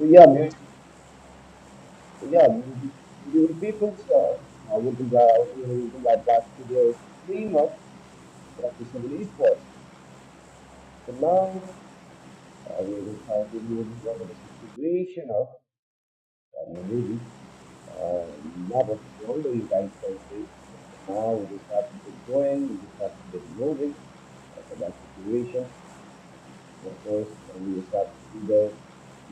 So yeah, man. So yeah, beautiful people. Welcome right back to the stream of practicing esports. So now we will have to move on to the situation of maybe not as stronger you guys can say. But now we just have to get going. We just have to get moving for that situation. And of course, we just have to see the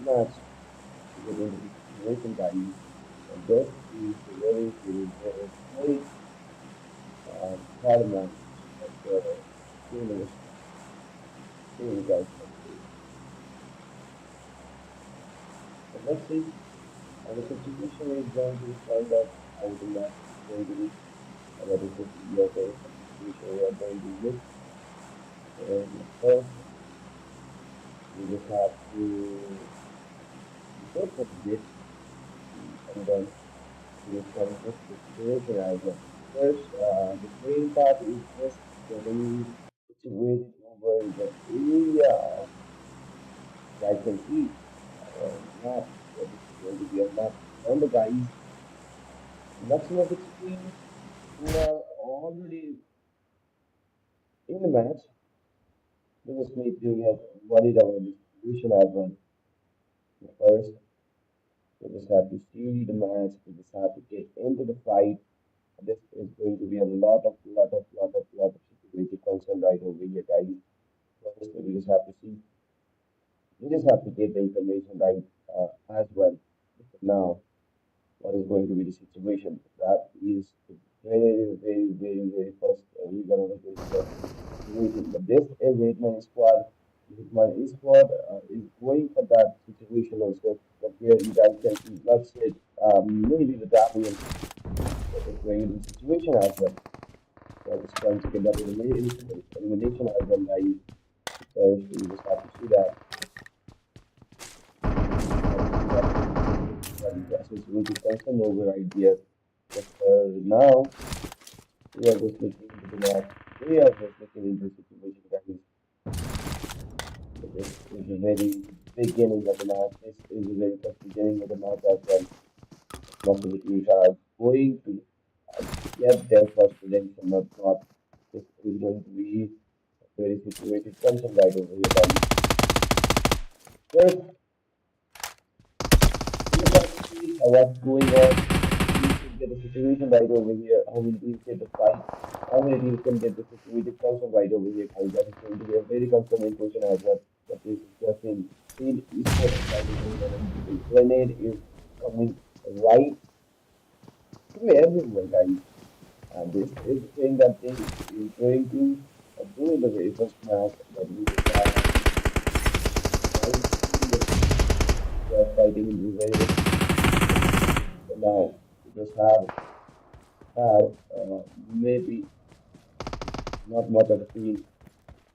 match to get into the situation, guys. And this is a very paramount of the humorous thing you guys can see. But let's see how the situation is going to find out how the match is going to be. What is the situation we are going to look. And first, we just have to wait for a bit and then we will come to the situation as well. First, the main part is just getting situated over the area of, as I can see, map. So this is going to be a map. Remember, guys, maximum of the teams who are already in the match, they just need to get worried about the situation as well. First, they just have to see the match, they just have to get into the fight. This is going to be a lot of security concern right over here, guys. First, we just have to see, we just have to get the information right as well. Now, what is going to be the situation? That is the very first we're gonna look into the situation. But this is Hitman Squad. Hitman Squad is going for that situation also. But here you guys can see bloodshed, maybe the Battalion is going into the situation as well. So I'm just trying to get that elimination as well, guys. First, we just have to see that. That is really concern over right here. But now we are just looking into the match. We are just looking into the situation, guys. So this is the very beginning of the match. This is the very first beginning of the match as well. Most of the teams are going to get their first redemption, but not. This is going to be a very situated tension right over here, guys. First, we have to see what's going on. We should get the situation right over here. How many teams get the fight? How many teams can get the situated tension right over here, guys? That is going to be a very concerning question as well. But this is just in esports strategy, and grenade is coming right to everywhere, guys. And this is the thing that they is going to do in the very first match that we just have. They are fighting in the very so now we just have maybe not much of a team.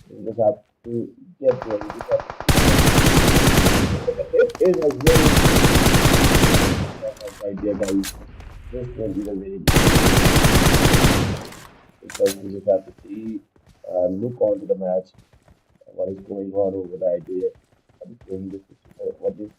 We just have to get there. We just have to it is a very right there, guys. This will be the very because we just have to see look onto the match what is going on over the idea what is going this what is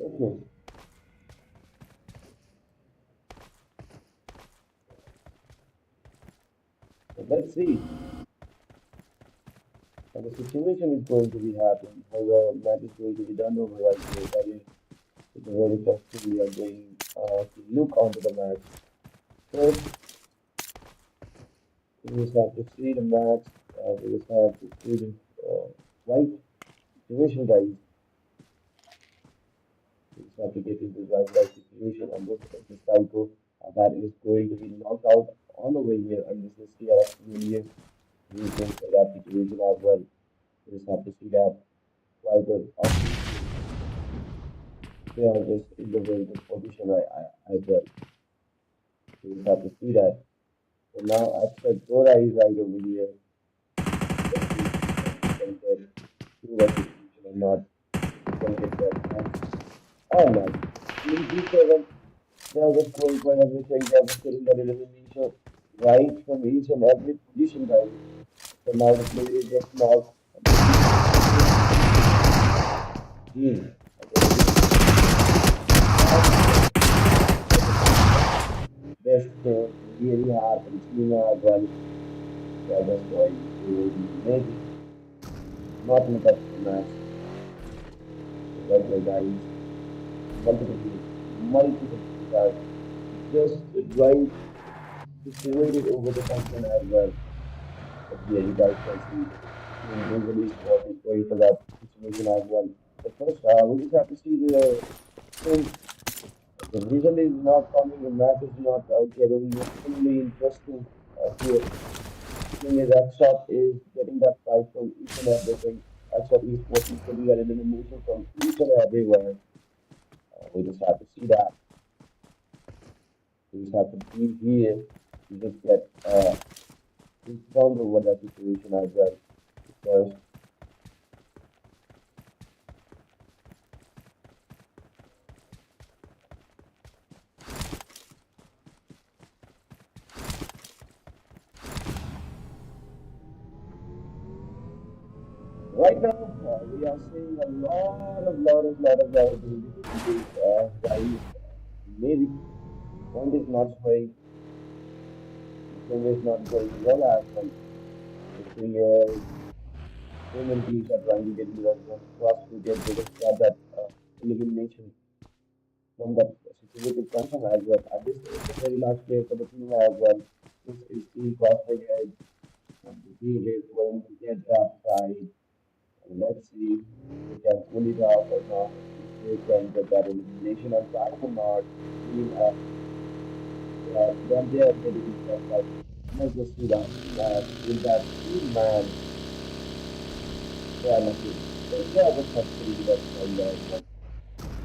Okay, so let's see how the situation is going to be happening, how the match is going to be done over right here. That is the very first thing we are going to look onto the match. First, we just have to see the match. We just have to see the right situation, guys. We just have to get into the right situation, and this is the cycle that is going to be knocked out on over here, and this is CRF using for that situation as well. We just have to see that while the opposition they are just in the very good position as well. We just have to see that. So now Ghora is right over here. Let's see if we can get through that situation or not. We can get that match. Oh my. In G7, they are just going for everything. They are just getting that elimination right from each and every position, guys. So now the player is just knocked. And the team is just Jeez. Okay, this is now for the best really hard and team as well. They are just going to maybe not look up the match. Right here, guys. Multiple teams are just right situated over the function as well. But here you guys can see Team Visual Esports is going for that situation as well. But first, we just have to see the since the result is not coming, the match is not getting extremely interesting here. The thing is, Akshot is getting that fight from each and everything. Akshot Esports is getting that elimination from each and everywhere. We just have to see that. We just have to be here to just get informed over that situation as well. Because right now we are seeing a lot of difficulties, guys. Maybe point is not showing, the thing is not going well as well. The thing is, so many teams are trying to get into that zone fast to get they just got that elimination from that situated confirm as well. And this is the very last player for the team as well. This is the crossing edge, and the team is going to get that side. And let's see if they can pull it off or not. If they can get that elimination on time or not. Team then they are getting that side. Let's just see that. Will that team man, they are lucky. They are just not putting that side as well.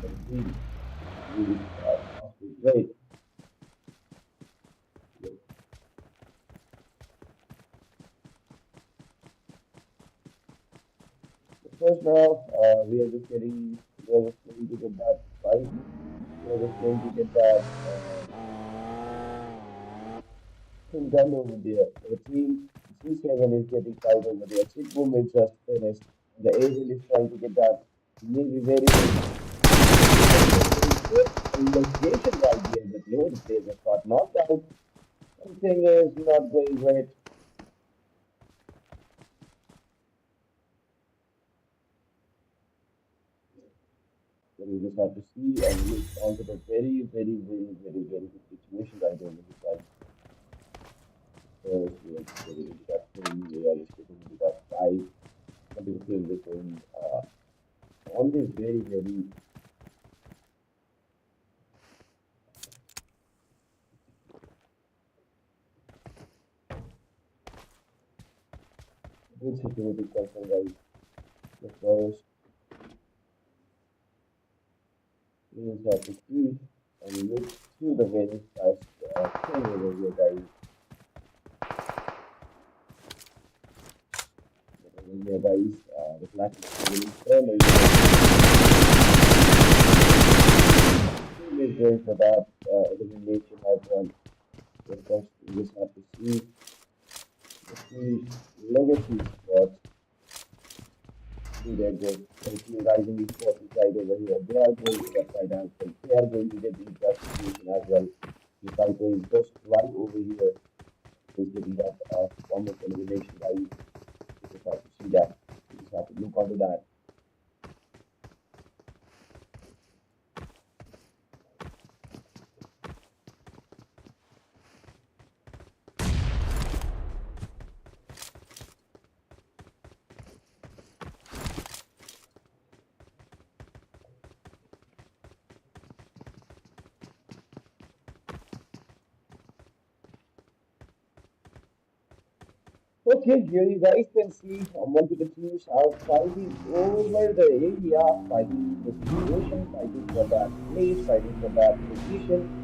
The team really must be great. First now, we are just going to get that fight. We are just going to get that thing done over there. The team C7 is getting fight over there. Sigmund is just finished. The Asian is trying to get that maybe very good investigation right there. But no, the player just got knocked out. Everything is not going great. So we just have to see and look onto the very good situation right over here, guys. First, we are just getting into that thing. We are just getting into that fight. But the thing is going on this very good security concern, guys. The first, we just have to see and look through the very first thing over here, guys. Over here, guys, the Galactic is very team is going for that elimination as well. The first, we just have to see the legacy spots. see their growth. So team Rising Esports is right over here. They are going to get fight as well. They are going to get the exact situation as well. The fighter is just right over here. He's getting that form of elimination, guys. You just have to see that. You just have to look onto that. Okay, here you guys can see multiple teams are fighting over the area, fighting the situation, fighting for that place, fighting for that position.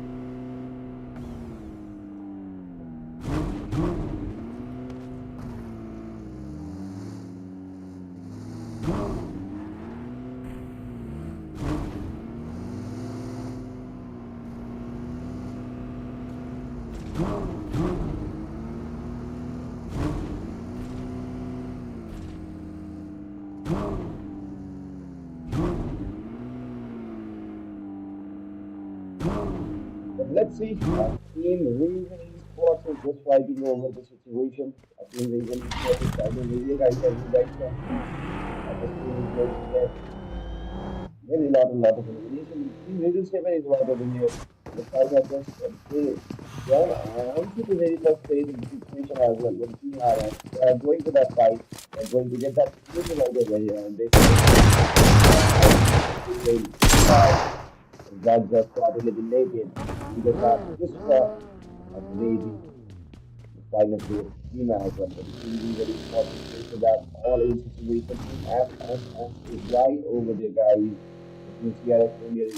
But let's see, Team RIGEL Esports is just fighting over the situation. Team RIGEL Esports is fighting area, guys, as you guys can see. This team is going to get very lot of elimination. Team RIGEL 7 is right over here. The fight has just gone on to the very first phase of the situation as well. When Team RS are going to that fight, they're going to get that situation right over here. And they that just got eliminated. We just have this far of maybe the final play of team as well. But it's really very important to say that all in situation is right over there, guys. The CRS Premier is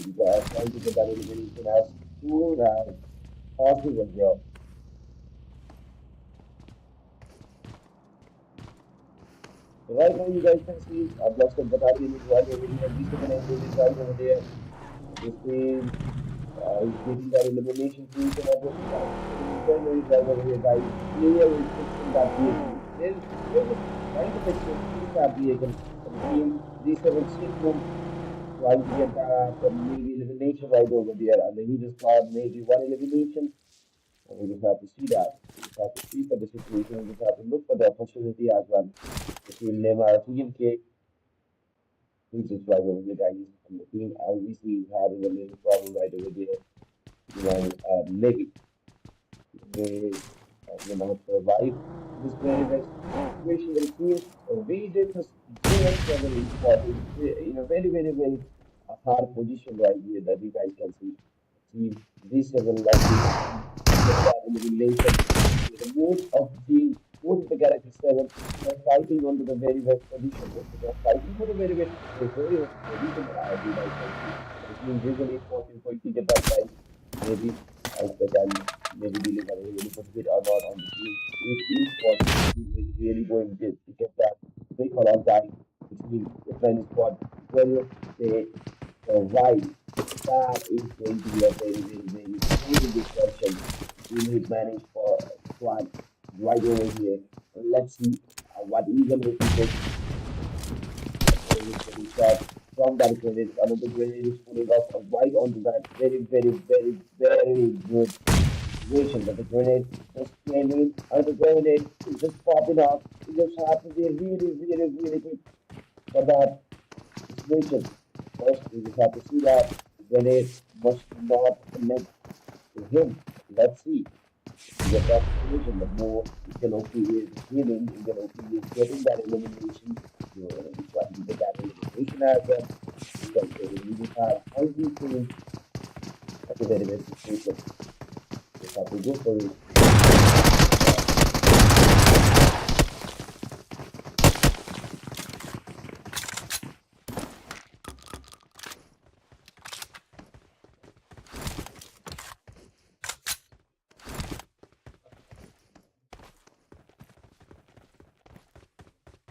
trying to get that elimination as soon as possible as well. So right now you guys can see BLOODSHED Battalion is right over here, B7 Angel is right over there. This team is getting that elimination position as well. Is right over here, guys. Player is fixing that vehicle. They're just trying to fix that vehicle. The team D7 room trying to get that maybe elimination right over there. And then he just got maybe one elimination. And we just have to see that. We just have to see for the situation. We just have to look for the opportunity as well. The team name are TMK. He's just right over here, guys. And the team obviously is having a little problem right over there. You know, maybe they will not survive this very best situation. The team we did this very important in a very hard position right here that you guys can see. Team D7 elimination. The most of the team, most of the Galactic 7 are fighting onto the very best position. They are fighting for the very best position. You guys can see. The team usually forcing for to get that fight. Maybe as they can maybe deliver a really good bit or not on the team. If esports is really going to get that quick or on time, which means the friend squad will they survive. That is going to be a very good question. We need manage for squad right over here. Let's see what Eagle will take. Shot from that grenade. Another grenade is pulling off right onto that very good situation. But the grenade just came in, and the grenade is just popping off. It just has to be really quick for that situation. First, we just have to see that the grenade must not connect to him. Let's see. To get that situation, the more Ikeloki is winning, Ikeloki is getting that elimination. You're trying to get that elimination as well. Because we just have healthy teams at the very best situation. Just have to go for it.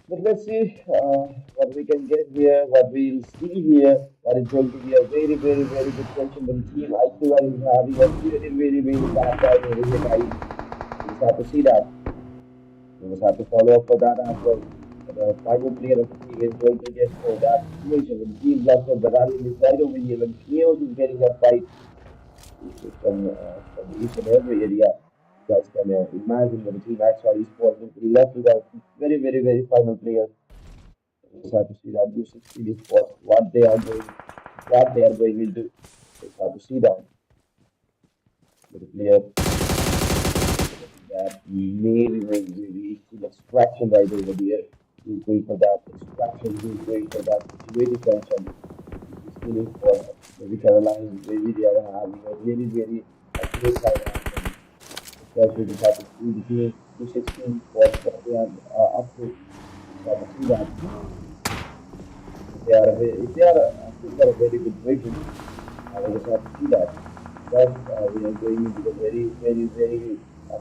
But let's see what we can get here, what we'll see here. That is going to be a very good question. The team IQ is having a very bad time over here, guys. We just have to see that. We just have to follow up for that as well. The final player of the team is going to get for that situation. When the team left the battalion is right over here, when Chaos is getting that fight from each and every area. You guys can imagine when the team actually sports is left with a very final player. You just have to see that you should see the sports, what they are going into. You just have to see that. With the player that maybe see extraction right over there. He's going for that extraction, he's going for that situated tension. He's feeling for maybe Caroline, maybe they are having a very accurate side and especially the type of see the team 216 sports what they are up to. You have to see that. If they are asking for a very good rating, we just have to see that. Because we are going into a very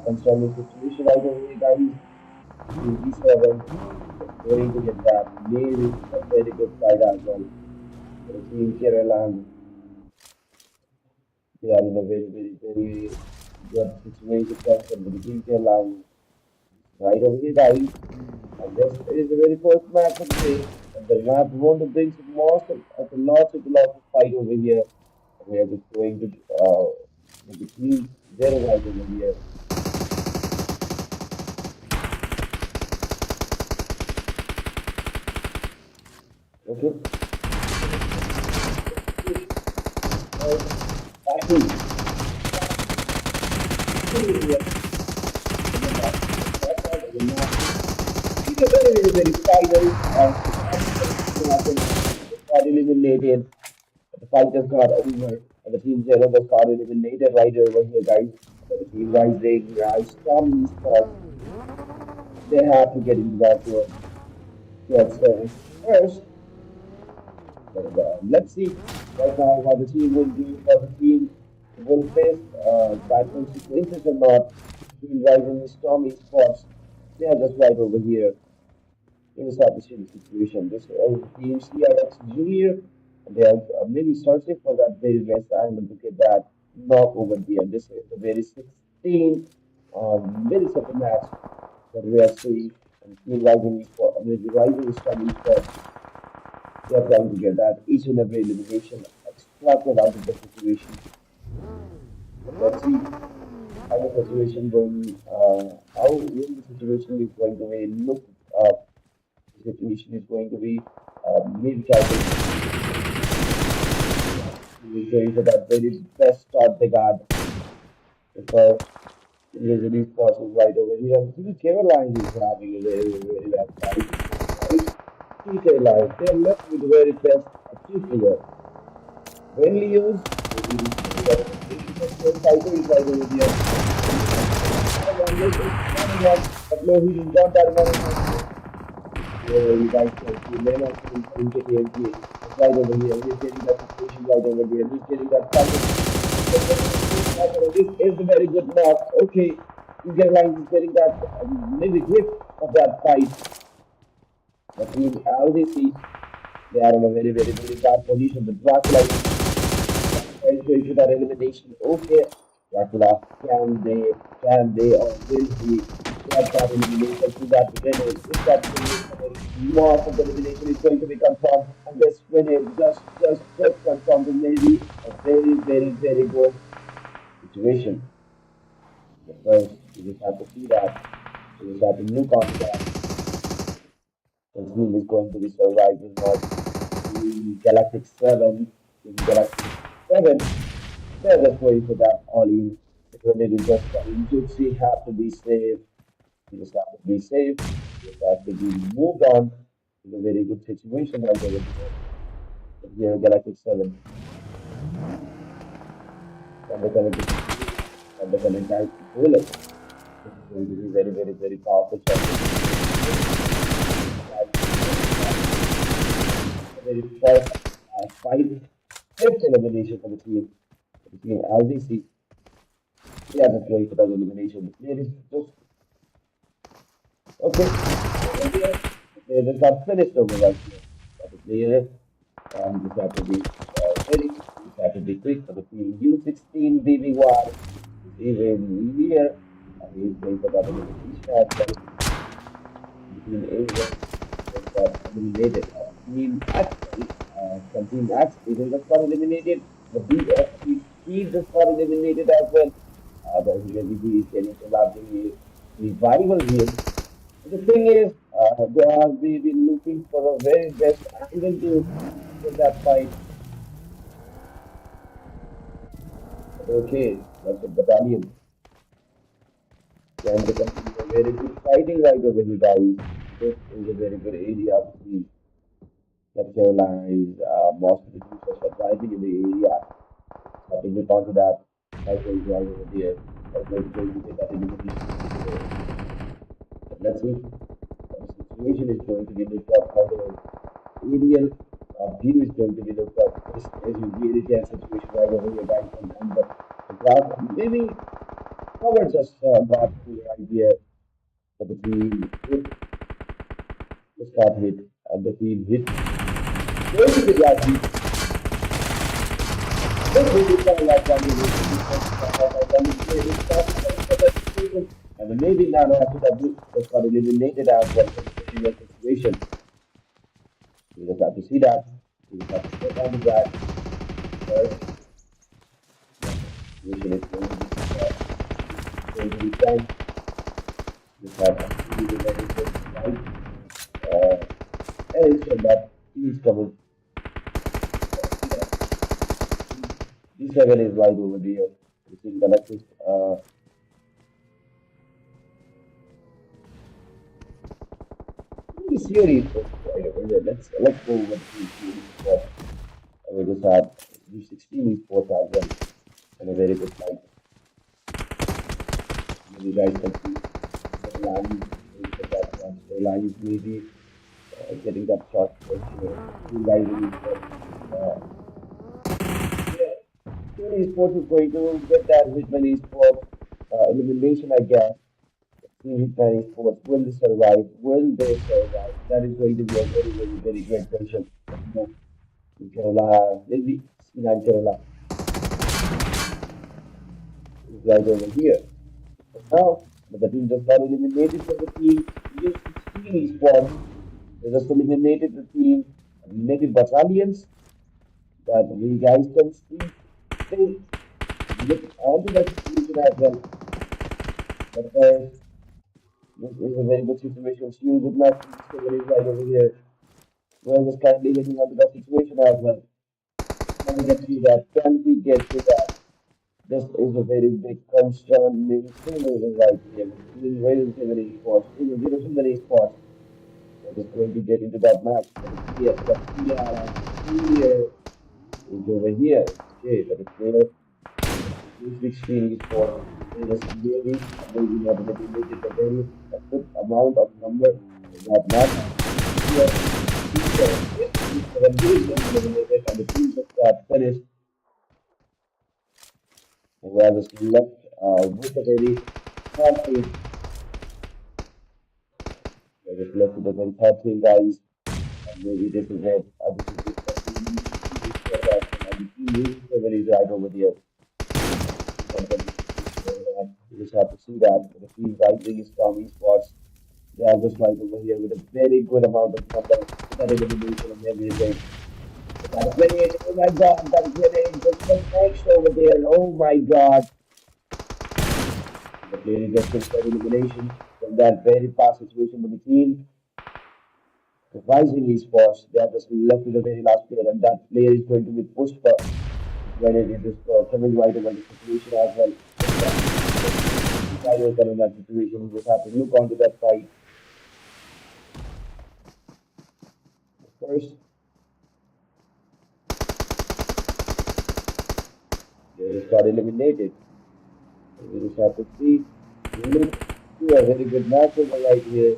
concerning situation right over here, guys. Team E7 is going to get that. Maybe a very good fight as well. For the team KERALIANZ, they are in a very good situation tension with the team KERALIANZ. Right over here, guys. And this is the very first match of the day. And the map want to bring some lots of fight over here. We are just going to with the team zero right over here. Okay. Battle. He's a very final got eliminated. The fight just got over. And the team zero just got eliminated right over here, guys. The team rising, Storm Esports, they have to get into that one. So first, let's see right now how the team will do, how the team will face battle situations or not. Team rising, Storm Esports, they are just right over here. In this opportunity situation. This team CRX Junior, they are maybe searching for that very best island to get that knock over there. This is the very 16 millisecond match that we are seeing. And Team Rising Esports, I mean, the Rising Storm Esports, they are trying to get that each and every elimination extracted out of the situation. But let's see how the situation going, how will the situation is going to be look the situation is going to be maybe calculated. We're going for that very best start they got because usually forces right over here. The KERALIANZ is having a very bad fight. Right? Two KERALIANZ, they're left with the very best two player. When we use, maybe we can get a fighter is right over here. But no, he didn't got that one. You guys can see men are into AMG. It's right over here. He's getting that situation right over there. He's getting that target. This is a very good knock. Okay, Line is getting that maybe grip of that fight. But team LDC, they are in a very bad position. But Dracula is going to that elimination. Okay, Dracula, can they, or will he get that elimination to that winner? If that mark of the elimination is going to be confirmed, and this winner just confirmed, it may be a very good situation. But first, you just have to see that. You just have to look on that. The team is going to be surviving not in Galactic 7. In Galactic 7, they're just waiting for that all in. When it is just coming, you just have to be safe. You just have to be safe. You just have to be moved on to a very good situation right over here. Here, Galactic 7. And they're going to and they're going to guide the bullet. This is going to be very powerful champion. Very first fight, fifth elimination for the team. For the team LDC. They are just going for that elimination. It is just okay. They just got finished over right here. But the player just have to be ready. Just have to be quick for the team U16 BB1 is even here. And he is going for that elimination. Between Asia eliminated. Team X, from Team X, they just got eliminated. The BFC team just got eliminated as well. The UAE is getting to largely revival here. The thing is, they have been looking for the very best angle to get that fight. But okay, that's a battalion. Can they continue a very good fighting right over here, guys? This is a very good area to see. KERALIANZ, most of the teams are surviving in the area. I think we talked to that. Tiger is right over there. Tiger is going to get that elimination over there. But let's see how the situation is going to be looked up, how the aerial view is going to be looked up. This is a really tense situation right over here, guys. And the graph maybe covers us got the idea that the team hit, just got hit, and the team hit. Going to be got hit. This will be kind of like one of the and maybe now after that just got eliminated as well from the previous situation. We just have to see that. We just have to check on that first. Situation is going to be done. Just have to see the very good fight. And ensure that he is coming. D7 is right over there. You see Galactic. The series right over here. Let's go over the series sport. And we just have U16 esports as well. And a very good fight. You guys can see the line is that one. The line is maybe getting that shot for sure. You guys will esports is going to get that HITMAN esports elimination, I guess. HITMAN esports, will they survive? Will they survive? That is going to be a very, very, very great question. In Kerala, maybe C9 Kerala is right over here. But now, the team just got eliminated from the team. U16 esports, they just eliminated the team, eliminated battalions that we guys can see. They look onto that situation as well. But this is a very good situation. She would not discover is right over here. Well, just kindly looking onto that situation as well. Can we get through that? Can we get through that? This is a very big concern. Maybe is right here. Being very sports. Even zero so many sports. We're just going to get into that match. But it's here. But here is over here. Okay, but it's there. 16 sports. It is really amazing ability to make it a very a good amount of number in that match. Here, eliminated and the team just got finished. And we are just left with a very third team. We're just left with a very third team, guys. And maybe this is it. This is the team and the team is right over there. You just have to see that the team rising is from esports. They are just right over here with a very good amount of number, that elimination and everything. That is 28. Oh my god, that is 28. Just the next over there. Oh my god. The player gets that elimination from that very fast situation with the team. The rising esports, they are just left with the very last player, and that player is going to be pushed for when it is coming right over the situation as well. In that situation, we just have to look onto that fight. First, they just got eliminated. We just have to see. Look to a very good match over right here.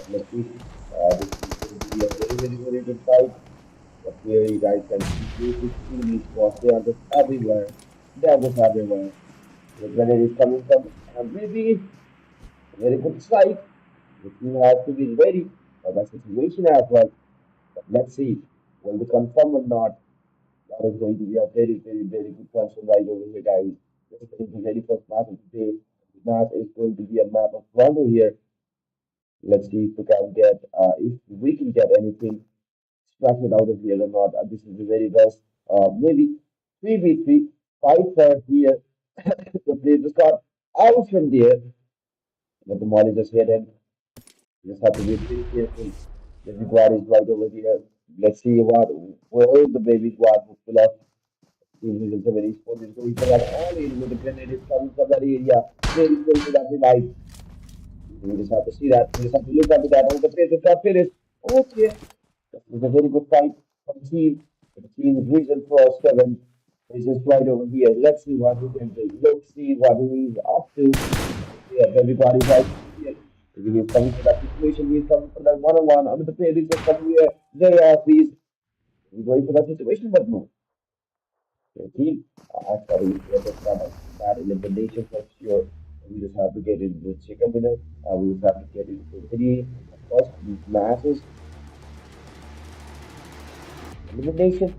Let's see. This is going to be a very, very, very good fight. But here you guys can see these spots. They are just everywhere. They are just everywhere. When it is coming from maybe a very good strike, the team has to be ready for that situation as well. But let's see, will they confirm or not? That is going to be a very, very, very good question right over here, guys. This is the very first match of the day. The match is going to be a map of Toronto here. Let's see if we can get anything extracted out of here or not. This is the very best. Maybe 3v3 fight for here. The player just got out from there, but the molly just hit him. You just have to be very careful. The guard is right over here. Let's see where the baby guard will pull up. Team Eagles are very sporty, so he can have all in with the grenade is coming from that area. Very close to that device. We just have to see that. We just have to look at that. Oh, the place is not finished. Okay. This is a very good fight from the team. The team is RIGEL for 7. He's just right over here. Let's see what he can do. Let's see what he's up to. Yeah, everybody's right here. He's coming for that situation. He's coming for that one-on-one. Under the play, he's just coming here. There are please. He's going for that situation, but no. The team, I thought he was just bad elimination for sure. We just have to get into the chicken dinner. We just have to get into the three, of course, these matches. Elimination.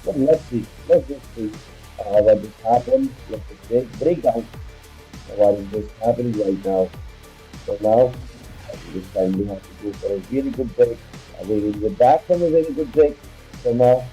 But let's see. Let's just see what just happened. Let's just break down what is just happening right now. So now, this time we have to go for a really good break. We will get back from a very good break. So now,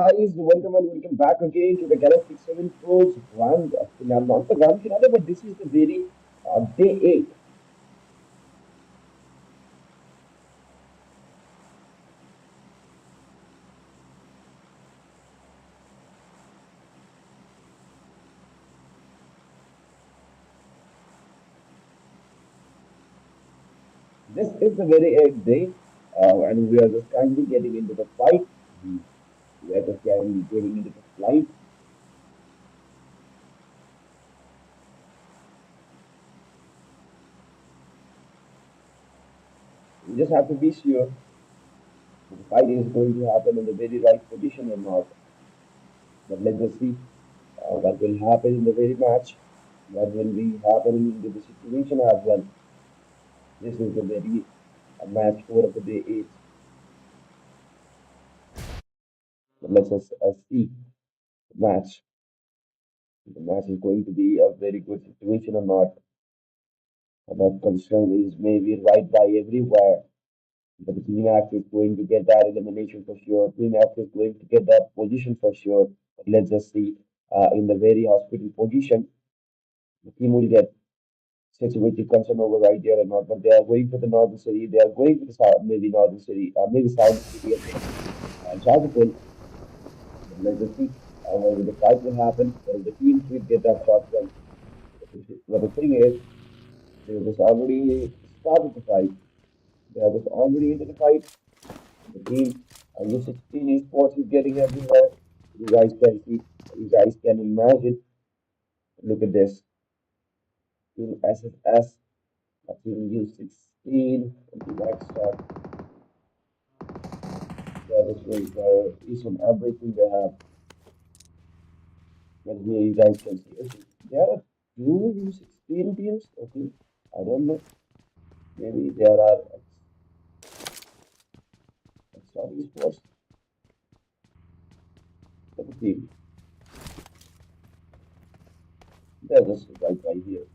guys, welcome back again to the Galactic 7 Pros run. Not the run finale, but this is the very day 8. This is the very 8th day, and we are just kindly getting into the fight. We are just kindly getting into the fight. We just have to be sure the fight is going to happen in the very right position or not. But let's just see what will happen in the very match. What will be happening in the situation as well. This is the very match 4 of the day 8. But let's just see the match. The match is going to be a very good situation or not. That concern is maybe right by everywhere. But the Team X is going to get that elimination for sure. Team X is going to get that position for sure. But let's just see in the very hospital position, the team will get situated concern over right there or not. But they are going for the Northern City. They are going for the South, maybe Northern City, maybe Southern City and Charterville. But let's just see whether the fight will happen, whether the teams will get that shot. But the thing is, they was already started the fight. They was already into the fight. The team U16 esports is getting everywhere. You guys can see, you guys can imagine. Look at this. Team SSS, team U16, and the next shot. That is great. Each and everything they have. But here you guys can see. Okay, there are two U16 teams. Okay, I don't know. Maybe there are extra esports. But the team. They're just right here.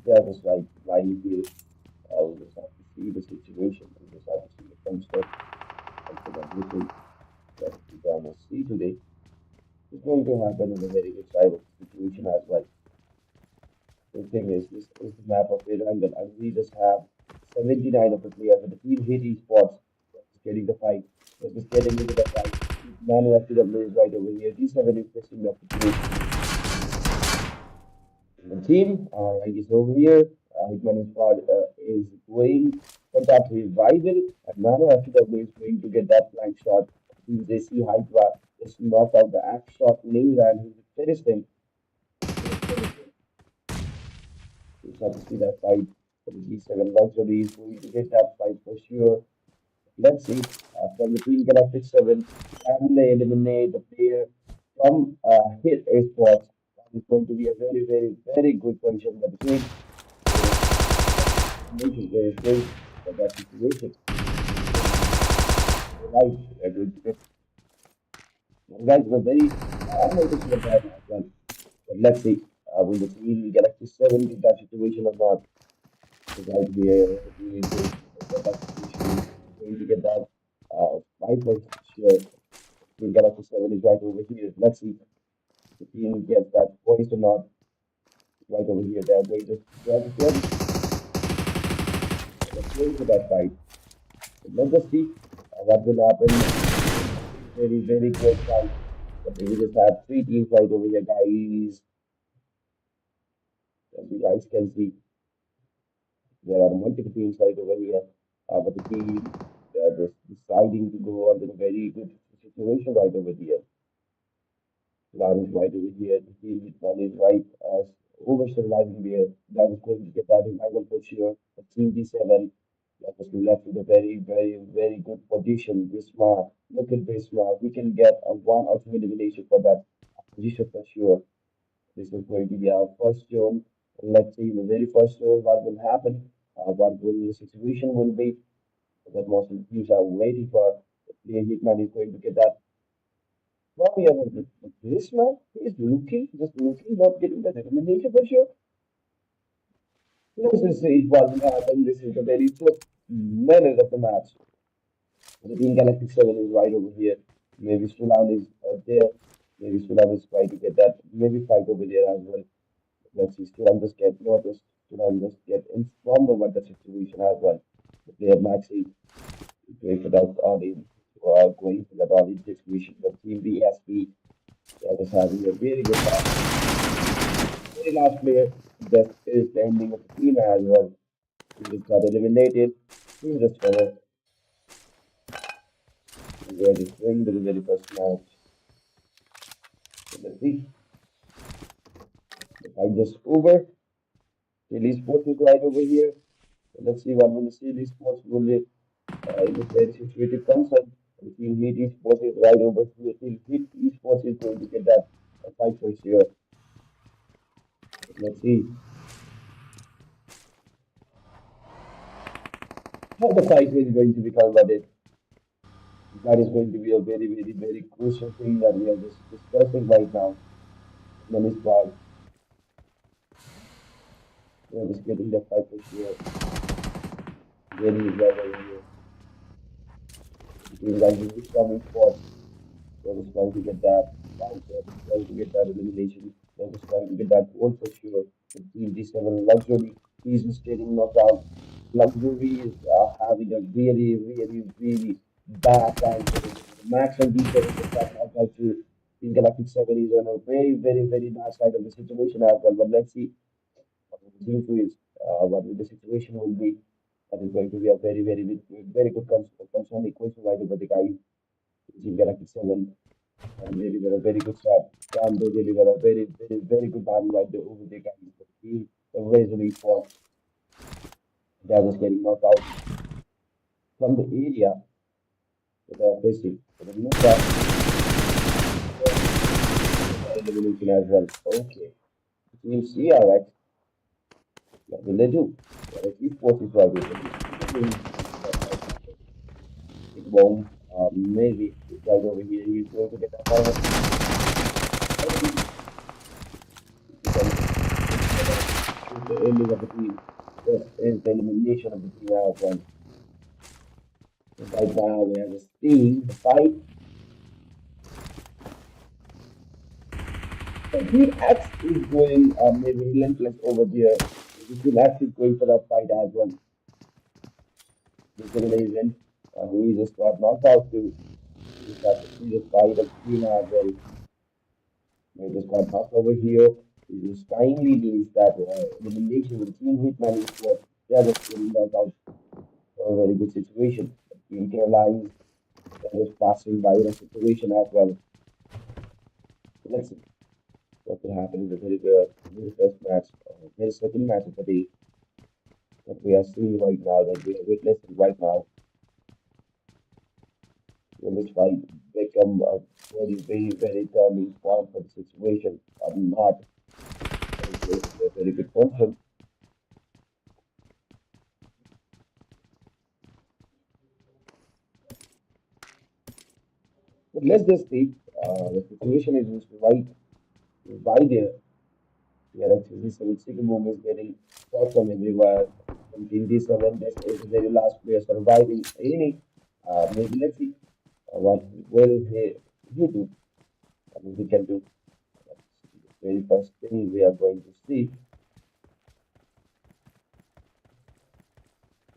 They're just right here. We just have to see the situation. We just have to see the fun stuff and for everything that we're gonna see today is going to happen in a very good side of the situation as well. The thing is, this is the map of Iran, and we just have 79 of the players with the team hit esports. Just getting the fight. Just getting into the fight. Man FTW is right over here. D7 is facing the situation. The team is over here. HITMAN squad is going for that revival, and Nano FTW is going to get that flank shot. Since they see Hydra just knock out the axe shot Nail and he finished him. You have to see that fight for the G7 Luxury is going to get that fight for sure. Let's see from the Team Galactic 7, can they eliminate the player from Hit Esports? That is going to be a very good position. But the team is going for that situation. Right, they're going to get. Guys, we're very noticeable that as well. But let's see, will the team Galactic 7 get that situation or not? Right here, he is going to get that situation. He's going to get that fight for sure. Team Galactic 7 is right over here. Let's see if the team gets that point or not. Right over here, they're going to let's wait for that fight. But let's just see what will happen. Very close fight. But we just have three teams right over here, guys. As you guys can see, there are multiple teams right over here. But the team they are just deciding to go under a very good situation right over here. Plan is right over here. The team plan is right over surviving there. That is going to get that revival for sure. The team D7 that was left with a very good position. Bismarck, look at Bismarck. We can get a one or two elimination for that position for sure. This is going to be our first zone. Let's see the very first zone what will happen, what will the situation will be. That most of the teams are waiting for. The player Hitman is going to get that. Well, we have this man. He is looking, just looking, not getting that elimination for sure. Let's just see what will happen. This is the very first minute of the match. The Team Galactic 7 is right over here. Maybe Sulan is there. Maybe Sulan is trying to get that. Maybe fight over there as well. Let's see. Sulan just get noticed. Sulan just get informed about the situation as well. The player Maxi going for that audience. Going for that audience situation. But Team BSP is having a very good match. Very last player. That is the ending of the team as well. He just got eliminated. He's just gonna where he's going to the very first match. So let's see. The fight just over. Daily Sports is right over here. So let's see what will the Daily Sports will be in this very situated concern. The team Heat Esports is right over here. Team Heat Esports is going to get that fight for sure. Let's see how the fight is going to be converted. That is going to be a very, very, very crucial thing that we are just discussing right now. In this part, we are just getting the fight for sure. Really is right over here. Between guys in coming spot, they're just trying to get that fight, they're just trying to get that elimination, they're just trying to get that goal for sure. The Team D7 Luxury, he's just getting knocked out. Luxury is having a really, really, really bad time today. Max and D7 just got knocked out to Team Galactic 7 is on a very, very, very bad side of the situation as well. But let's see what the team is, what the situation will be. That is going to be a very, very, very good concern equation right over the guys. Team Galactic 7 and they deliver a very good shot. And they deliver a very, very, very good battle right there over the guys. The team, the resolute fought. They are just getting knocked out from the area that they are facing. So the move that elimination as well. Okay. Team CRX, what will they do? CRX Esports is right over it won't. Maybe this guy over here, he's going to get that final. The ending of the team. This is the elimination of the team as well. Right now, we have the fight. So Team X is going maybe relentless over there. Team X is going for that fight as well. This elimination. He just got knocked out too. He just got to see the fight of the team as well. He just got knocked over here. He just kindly needs that elimination with Team Hitman is what they are just getting knocked out. So a very good situation. Team KERALIANZ, they're just passing by the situation as well. Let's see what will happen in the very first match, very second match of the day that we are seeing right now, that we are witnessing right now. Will this fight become a very, very, very turning point for the situation or not? It's a very good question. But let's just see. The situation is just right there. Yeah, actually, so Sigmund is getting shot from everywhere. And in this event, this is the very last player surviving. Any, maybe let's see what will he do. I mean, he can do. That's the very first thing we are going to see.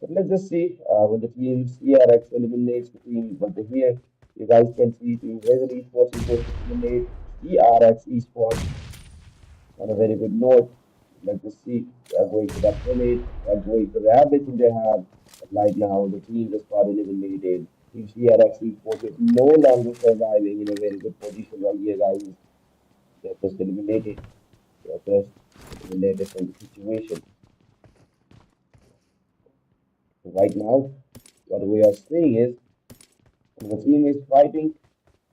But let's just see when the team CRX eliminates the team. But here, you guys can see Team Resident Esports is going to eliminate CRX Esports on a very good note. Let's just see. They are going to that village. They are going to have everything they have. But right now, the team just got eliminated. Team CRX Esports is no longer surviving in a very good position right here, guys. They're just eliminated. They're just eliminated from the situation. So right now, what we are seeing is the team is fighting,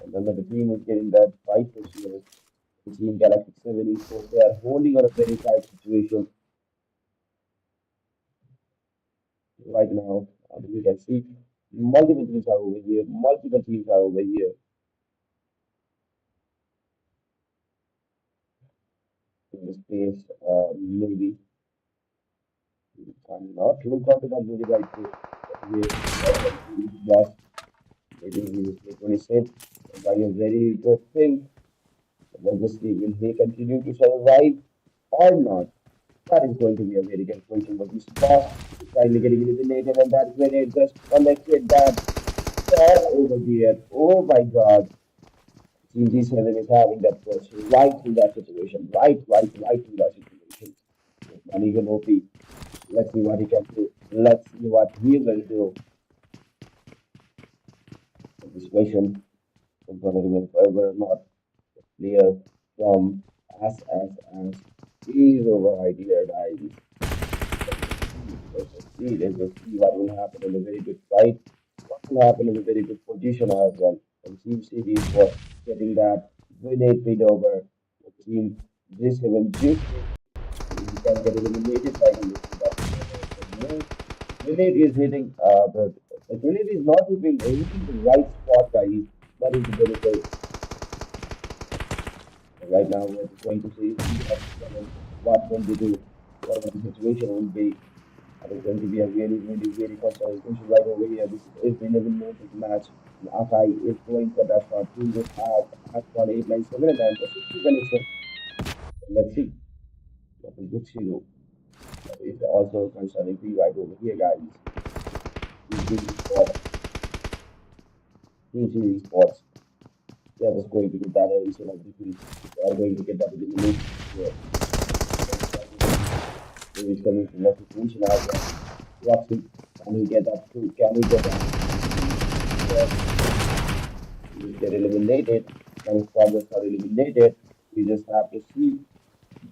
and then the team is getting that fight for sure. The team Galactic 7 Esports, they are holding on a very tight situation right now. You can see multiple teams are over here, multiple teams are over here in this space. Maybe I'm not look onto that really right here. Boss, maybe he is 26. by a very good thing. Let's see, will he continue to survive or not? That is going to be a very good question. But his boss is finally getting eliminated, and that grenade just connected that shot over here. Oh my god. CG7 is having that push right through that situation. Right through that situation. And even OP. Let's see what he can do. Let's see what he will do. This question is going to remain forever not clear from SSS. Is over right here, guys. Let's see what will happen in a very good fight. What will happen in a very good position as well. And Team City for getting that grenade feed over Team G7 Juice. He can get eliminated by the that no grenade is hitting the grenade is not hitting the right spot, guys. That is the benefit. Right now we're just going to see what will they do, what the situation will be. And it's going to be a really concerning situation right over here. This is the 11-minute match. And Akai is going for that shot. He just has 1-8-9-7 and then the 60 connection. Let's see what will BLOODSHED do. It's also concerning me right over here, guys. Team Sports. They are just going to get that every single defeat. They are going to get that elimination. He's coming from that situation as well. Roxy, can he get that through? Can he get that? He just get eliminated. Can his progress are eliminated? We just have to see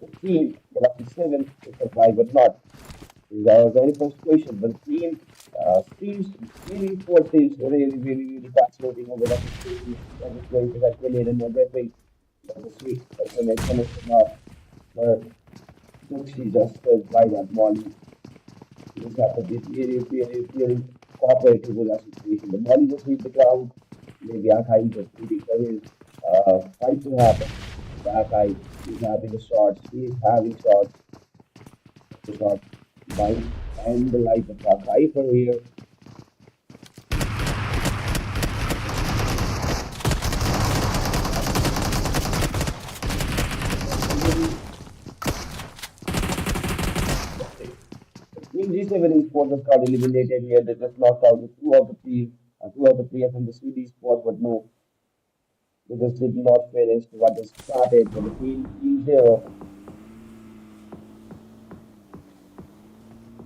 the team, Galactic 7, to survive or not. That was the very first question, but teams really four teams really fascinating over that situation. That is going to that grenade and everything. That was sweet. That's when they finished it off. But she just stood by that Molly. You just have to be really cooperative with that situation. The Molly just hit the ground. Maybe Akai just waiting for his fight to happen. The Akai is having the shots. He is having shots. The shots might end the life of Akai for here. Team G7 esports has got eliminated here. They just knocked out the two of the players from the CD sport, but no, they just did not finish what they started for the team 0.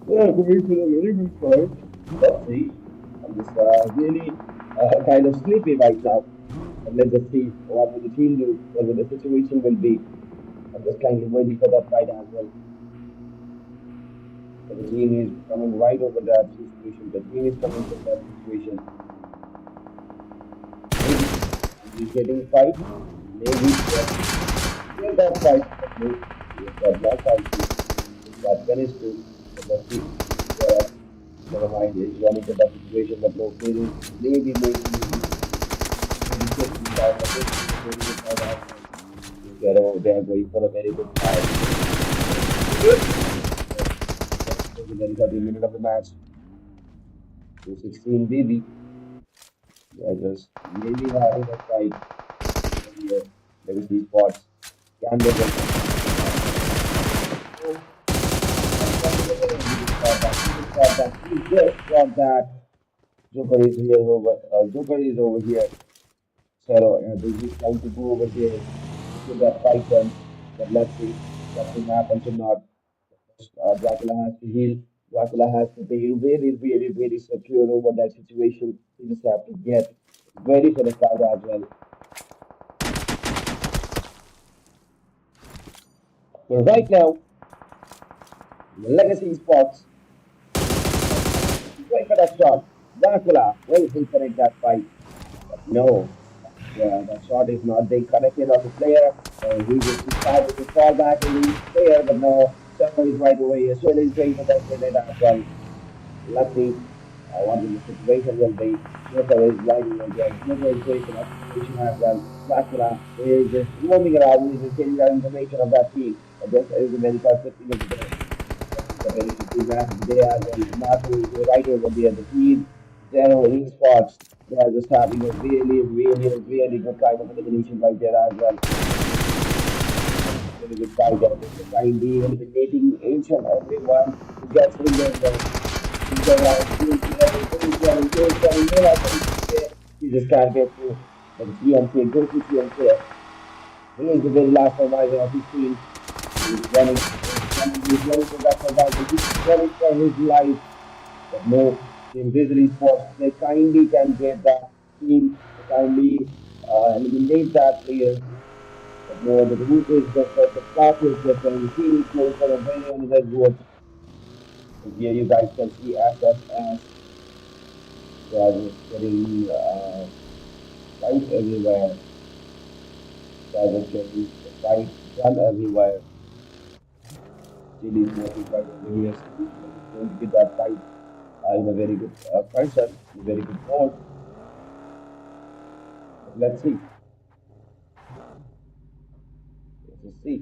Well, going to the very good fight. Let's see. I'm just really kind of sleepy right now. And let's just see what will the team do, what will the situation will be. I'm just kind of waiting for that fight as well. So the team is coming right over that situation. The team is coming from that situation. Maybe he's getting fight. Maybe he's that fight. Maybe he's got that fight. He's got finished too. So let's see. Never mind, he's running to that situation, but no, maybe taking that. They are going for a very good fight. The very 30-minute of the match. 216 BB. They are just really having a fight. Here, there is these spots. Can they get he just got that. Joker is here over. Joker is over here. So they're just trying to go over here to that fight done. But let's see what will happen or not. Dracula has to heal. Dracula has to be very secure over that situation. You just have to get ready for the fight as well. So right now, the legacy spots. Going for that shot. Dracula will he connect that fight? But no. That shot is not being connected on the player. He just decided to fall back and leave the player, but no. Someone is right away. As soon as he's going for that grenade as well. Let's see what the situation will be. Joker is riding again. Joker is going for that situation as well. Dracula is just roaming around. He's just getting that information of that team. But this is a very perfect thing of the very good match of the day as well. Marshall is right over there. The team Zero esports. They are just having a really good kind of elimination right there as well. Really good fight there. Just kindly eliminating each and everyone who gets in there. He's around, he's getting no weapons there. He just can't get through. But it's EMK, go to EMK. He is the very last survivor of his team. He's running for that survival. He's running for his life. But no, in Grizzly Sports, they kindly can get that team, they kindly eliminate that player. But no, the route is different, the path is different. The team is going for a very another route. And here you guys can see SSS. They are just getting fight everywhere. They are just getting the fight done everywhere. Chile is working quite vigorously. He's going to get that fight in a very good person, in a very good mode. But let's see. Let's just see.